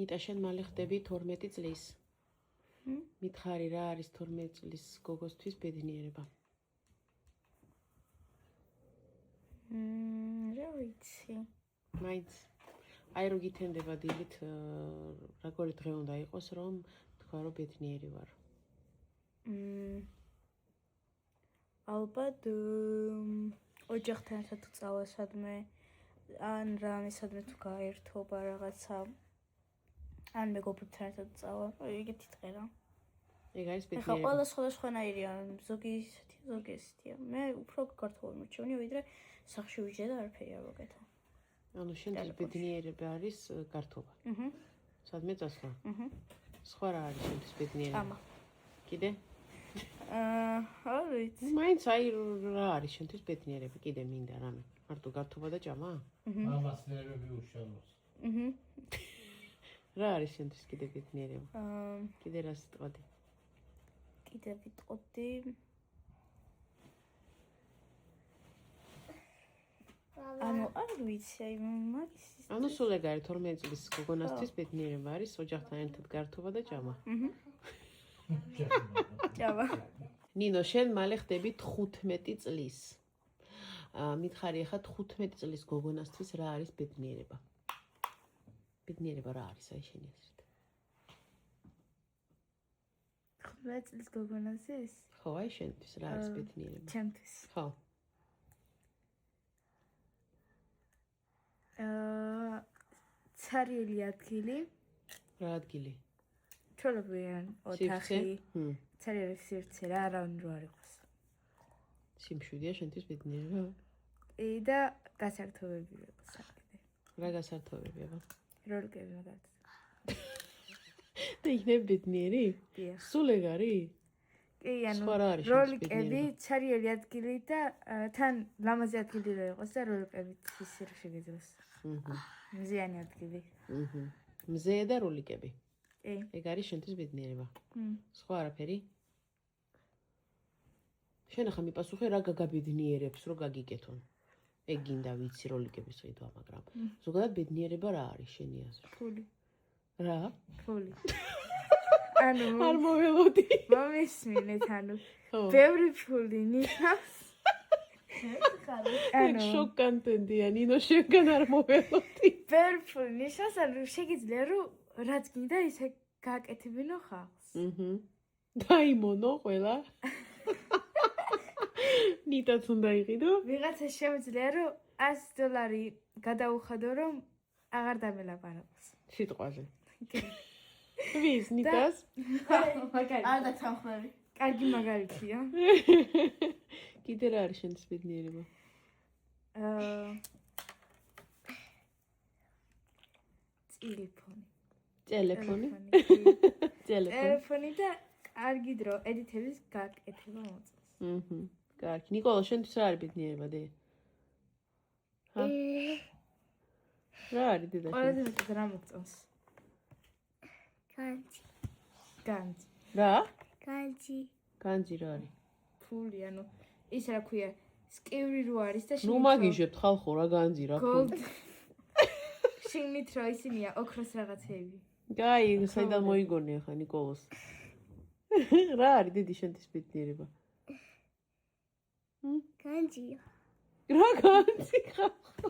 ნიტა შენ მალე ხდები 12 წლის. მითხარი რა არის 12 წლის გოგოსთვის ბედნიერება? რა ვიცი. მაინც აი რო გითენდება დილით როგორი დღე უნდა იყოს რომ თქვა რომ ბედნიერი ვარ. ალბათ ოჯახთან ერთად წავა სადმე ან რამე სადმე თუ გაერთობა რაღაცა ან მეგობრებთან ერთად წავა ეგეთი დღე რა. ეგ არის ეხლა ბედნიერება. ყველა სხვადასხვანაირია, ზოგი ისეთია, ზოგი ესეთია. მე უფრო გართულობ მირჩევნია, ვიდრე სახში ვიჯე და არაფერი არ ვაკეთო. ანუ შენთვის ბედნიერება არის გართობა. სადმე წასვლა. სხვა რა არის შენთვის ბედნიერება? ამა. კიდე? არ ვიცი. მაინც აი რა არის შენთვის ბედნიერება? კიდე მინდა რამე. მარტო გართობა და ჭამა? ამას ნერვები უშალოს. რა არის შენთვის კიდე ბედნიერება? კიდე რა სიტყვადი? კიდე ვიტყოდი. ანუ არ ვიცი, აი მაგის ანუ სულ ეგ არის 12 წლის გოგონასთვის ბედნიერება არის ოჯახთან ერთად გართობა და ჭამა. ჭამა. ნინო, შენ მალე ხდები 15 წლის. მითხარი ახლა 15 წლის გოგონასთვის რა არის ბედნიერება? ბედნიერება რა არის აი შენი აზრით? 15 წლის გოგონასთვის? ხო, აი შენთვის რა არის ბედნიერება? ჩემთვის. ხო. ცარიელი ადგილი. რა ადგილი? ჩვეულებრივი ოთახი. ცარიელი სივრცე რა არავინ რო არ იყოს. სიმშვიდეა შენთვის ბედნიერება? და გასართობები იყო საკიდე. რა გასართობებია? როლიკები მაგალითად. და იქნებ ბედნიერი? დიახ. სულ ეგ არის? კი, ანუ სხვა რა არის შენთვის როლიკები, ბედნიერება? ცარიელი ადგილი და თან ლამაზი ადგილი რო იყოს და როლიკებით ისე რო შეგეძლოს. მზიანი ადგილი. მზე და როლიკები. კი. ეგ არის შენთვის ბედნიერება. სხვა არაფერი? შენ ახლა მიპასუხე რა გაგაბედნიერებს რო გაგიკეთონ. ეგ გინდა ვიცი როლიკების ყიდვა, მაგრამ ზოგადად ბედნიერება რა არის შენი აზრით? ფული. რა? ფული. ანუ არ მოველოდი. მომისმინეთ, ანუ ბევრი ფული ნიშნავს. ეგ შოკ კონტენტია, ნინო შენგან არ მოველოდი. ბევრი ფული ნიშნავს, ანუ შეგიძლია რომ რაც გინდა ისე გააკეთებინო ხალხს. დაიმონო ყველა. ნიტაც უნდა იყიდო? ვიღაცა შემიძლია რომ $100 გადაუხადო რომ აღარ დამელაპარაკოს. სიტყვაზე. ვის ნიტას? არ დათანხმები. კარგი მაგალითია. კიდე რა არის შენთვის ბედნიერება? ტელეფონი. ტელეფონი? ტელეფონი და კარგი დრო ედიტების გაკეთება მოწონს. კარგი. ნიკოლა, შენთვის რა არის ბედნიერება, დე? რა არის დედა? ყველაზე მეტად რა მოგწონს? განჯი. განჯი. რა? განჯი. განჯი რა არის? ფული, ანუ ის რა ქვია, სკივრი რო არის და ნუ მაგიჟებთ ხალხო რა განჯი რა ფული. შიგნით რო ისინია ოქროს რაღაცეები. გაი, საიდან მოიგონე ახლა ნიკოლოს? რა არის დედი შენთვის ბედნიერება? განჯია. რა განჯი ხალხო?